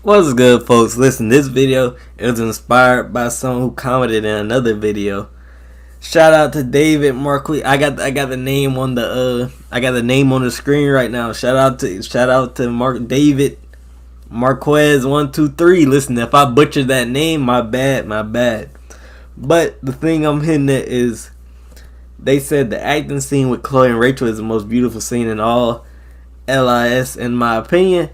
What's good, folks? Listen, this video is inspired by someone who commented in another video. Shout out to David Marquis. I got the name on the screen right now. Shout out to David Marquez 123. Listen, if I butchered that name, my bad. But the thing I'm hitting at is they said the acting scene with Chloe and Rachel is the most beautiful scene in all LIS, in my opinion.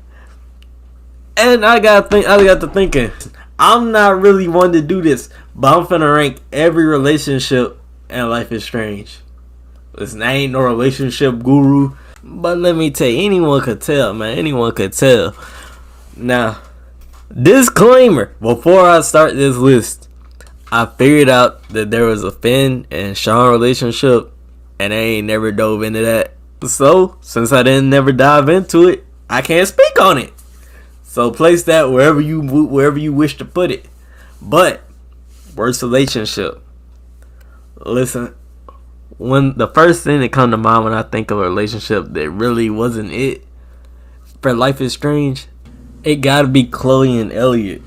And I got to thinking, I'm not really one to do this, but I'm finna rank every relationship in Life is Strange. Listen, I ain't no relationship guru, but let me tell you, anyone could tell, man. Anyone could tell. Now, disclaimer, before I start this list, I figured out that there was a Finn and Sean relationship, and I ain't never dove into that. So, since I didn't never dive into it, I can't speak on it. So place that wherever you wish to put it. But worst relationship. Listen, when the first thing that comes to mind when I think of a relationship that really wasn't it for Life is Strange, it gotta be Chloe and Elliot.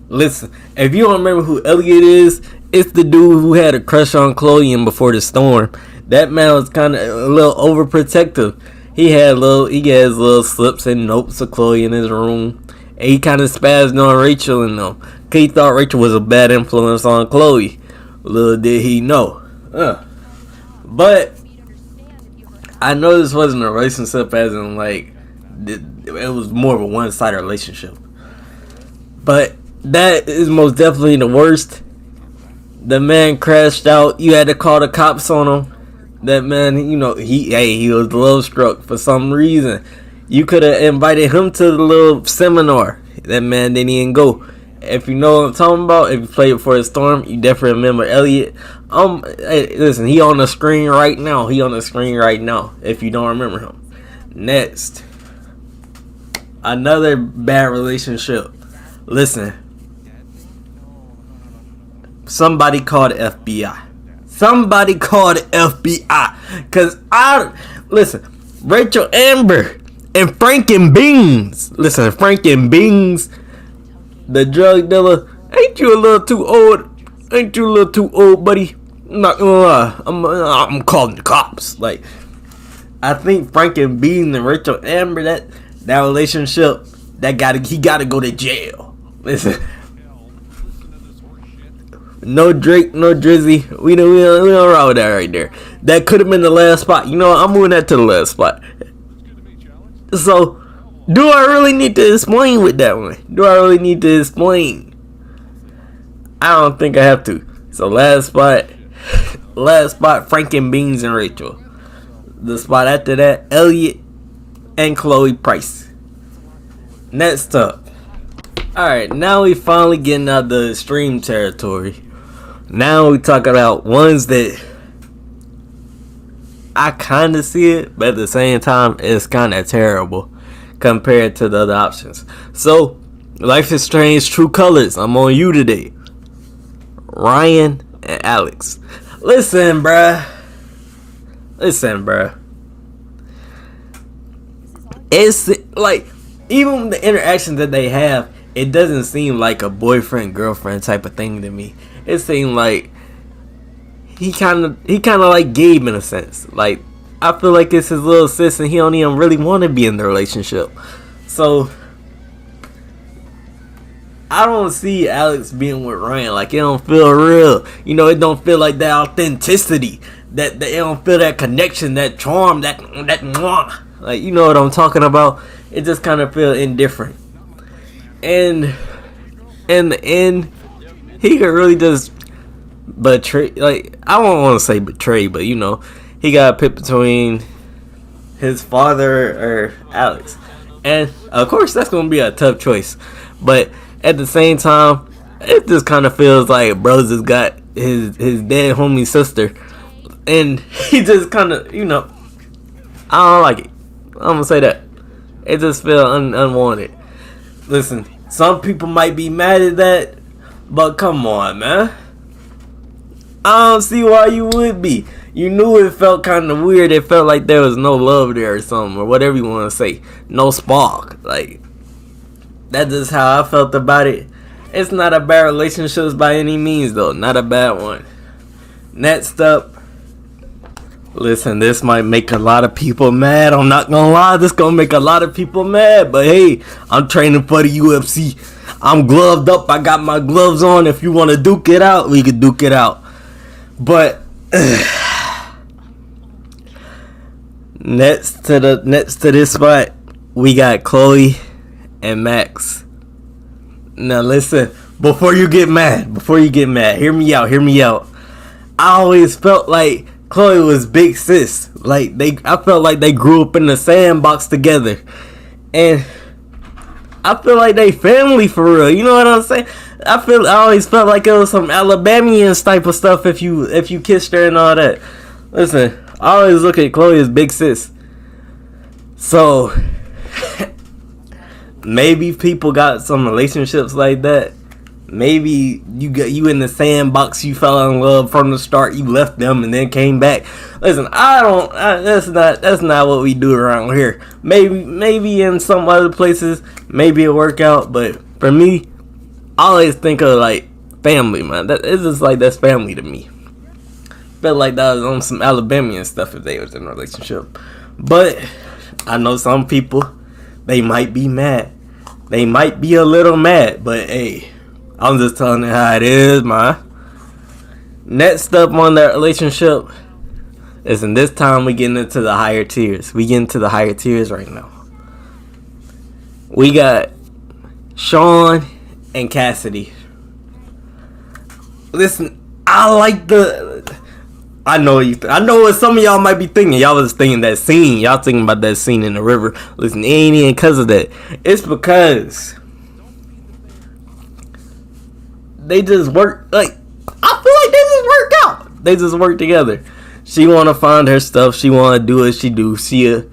Listen, if you don't remember who Elliot is, it's the dude who had a crush on Chloe in Before the Storm. That man was kind of a little overprotective. He has little slips and notes of Chloe in his room. And he kind of spazzed on Rachel and them. Cause he thought Rachel was a bad influence on Chloe. Little did he know. But I know this wasn't a relationship as in like, it was more of a one-sided relationship. But that is most definitely the worst. The man crashed out. You had to call the cops on him. That man, he was love struck for some reason. You could have invited him to the little seminar. That man didn't even go. If you know what I'm talking about, if you played Before the Storm, you definitely remember Elliot. Hey, listen, he on the screen right now. If you don't remember him. Next, another bad relationship. Listen, somebody called the FBI. Cause Rachel Amber and Franken Beans. Listen, Franken Beans, the drug dealer. Ain't you a little too old, buddy? I'm not gonna lie. I'm calling the cops. Like, I think Franken Beans and Rachel Amber, that relationship, he gotta go to jail. Listen. No Drake, no Drizzy. We don't roll with that right there. That could have been the last spot. You know what? I'm moving that to the last spot. So, do I really need to explain with that one? I don't think I have to. So, last spot, Franken Beans and Rachel. The spot after that, Elliot and Chloe Price. Next up. Alright, now we finally getting out the extreme territory. Now we talk about ones that I kind of see it, but at the same time, it's kind of terrible compared to the other options. So, Life is Strange True Colors. I'm on you today. Ryan and Alex. Listen, bruh. It's like, even the interactions that they have, it doesn't seem like a boyfriend-girlfriend type of thing to me. It seemed like he kind of like Gabe in a sense. Like, I feel like it's his little sis and he don't even really want to be in the relationship. So, I don't see Alex being with Ryan. Like, it don't feel real. It don't feel like that authenticity. That it don't feel that connection, that charm, that mwah. Like, you know what I'm talking about? It just kind of feel indifferent. And in the end, he could really just betray. Like, I don't want to say betray, but he got picked between his father or Alex, and of course that's gonna be a tough choice. But at the same time, it just kind of feels like bros just got his dead homie sister, and he just kind of I don't like it. I'm gonna say that it just feels unwanted. Listen, some people might be mad at that, but come on, man. I don't see why you would be. You knew it felt kind of weird. It felt like there was no love there or something, or whatever you want to say. No spark. Like, That's just how I felt about it. It's not a bad relationship by any means, though. Not a bad one. Next up, listen, this might make a lot of people mad. I'm not gonna lie, this gonna make a lot of people mad. But hey, I'm training for the UFC. I'm gloved up. I got my gloves on. If you want to duke it out, we can duke it out. But next to this spot, we got Chloe and Max. Now listen, before you get mad, hear me out. I always felt like Chloe was big sis. I felt like they grew up in the sandbox together, and I feel like they family for real. You know what I'm saying? I always felt like it was some Alabamians type of stuff if you kissed her and all that. Listen, I always look at Chloe as big sis. So maybe people got some relationships like that. Maybe you in the sandbox, you fell in love from the start, you left them and then came back. Listen, that's not what we do around here. Maybe in some other places, maybe it work out, but for me, I always think of like family, man. It's just like that's family to me. Felt like that was on some Alabamian stuff if they was in a relationship. But I know some people, they might be mad. They might be a little mad, but hey, I'm just telling you how it is, man. Next up on that relationship is, in this time we getting into the higher tiers. We getting to the higher tiers right now. We got Sean and Cassidy. Listen, I know what some of y'all might be thinking. Y'all was thinking that scene. Y'all thinking about that scene in the river. Listen, it ain't even because of that. It's because they just work. Like, I feel like they just work out. They just work together. She want to find her stuff. She want to do what she do. She a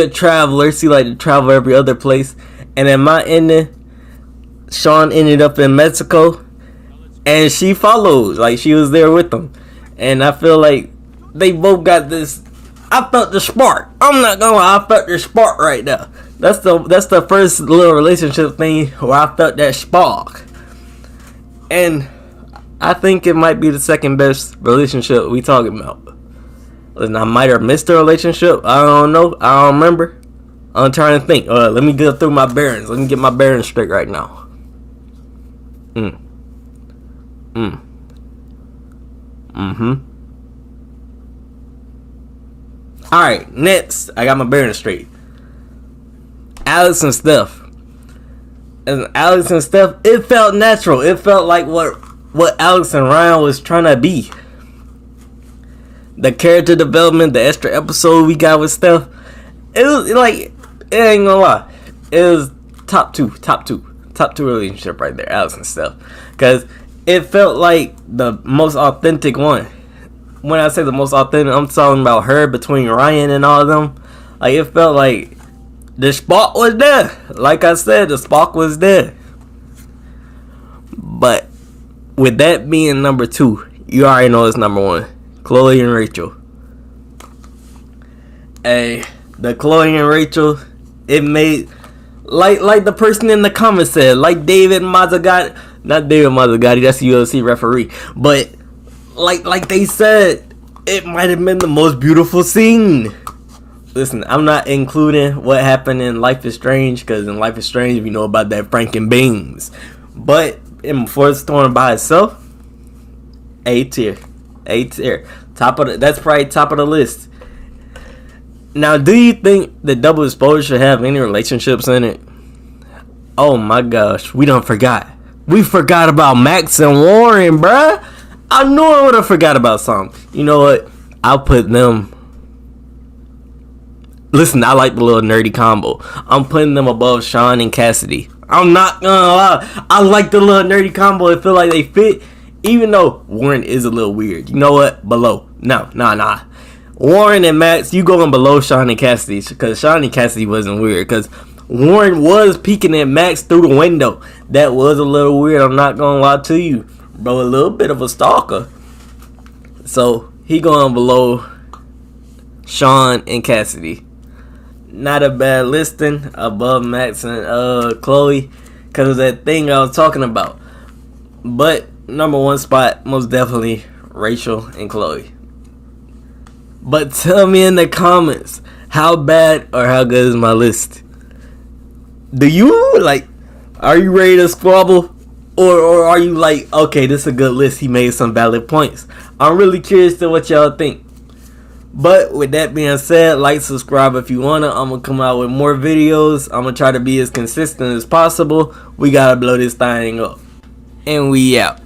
traveler. She like to travel every other place. And at my ending, Sean ended up in Mexico, and she followed. Like, she was there with them. And I feel like they both got this. I felt the spark. I'm not gonna lie, I felt the spark right now. That's the first little relationship thing where I felt that spark. And I think it might be the second best relationship we talking about. Listen, I might have missed a relationship. I don't know. I don't remember. I'm trying to think. Let me go through my bearings. Let me get my bearings straight right now. Alright, next, I got my bearings straight. Alex and Steph. And Alex and Steph, it felt natural. It felt like what Alex and Ryan was trying to be. The character development, the extra episode we got with Steph, it was like, it ain't gonna lie, it was top two relationship right there, Alex and Steph. Because it felt like the most authentic one. When I say the most authentic, I'm talking about her between Ryan and all of them. Like, it felt like the spark was there. Like I said, the spark was there. But with that being number 2, you already know it's number 1. Chloe and Rachel. Hey, the Chloe and Rachel, it made, like the person in the comments said, like David Mazzagatti, not David Mazzagatti, that's the UFC referee, but like they said, it might have been the most beautiful scene. Listen, I'm not including what happened in Life is Strange, because in Life is Strange, we know about that Franken Beans. But in Before the Storm by itself, A tier. That's probably top of the list. Now, do you think the Double Exposure should have any relationships in it? Oh my gosh, we forgot about Max and Warren, bruh. I knew I would have forgot about something. You know what? I'll put them. Listen, I like the little nerdy combo. I'm putting them above Sean and Cassidy. I'm not gonna lie. I like the little nerdy combo. I feel like they fit. Even though Warren is a little weird. You know what? Below. Nah. Warren and Max, you going below Sean and Cassidy. Because Sean and Cassidy wasn't weird. Because Warren was peeking at Max through the window. That was a little weird. I'm not gonna lie to you. Bro, a little bit of a stalker. So, he going below Sean and Cassidy. Not a bad listing. Above Max and Chloe. because of that thing I was talking about. But number one spot, most definitely Rachel and Chloe. But tell me in the comments, how bad or how good is my list? Do you like? Are you ready to squabble? Or are you like, okay, this is a good list, he made some valid points? I'm really curious to what y'all think. But with that being said, like, subscribe if you wanna. I'm gonna come out with more videos. I'm gonna try to be as consistent as possible. We gotta blow this thing up. And we out.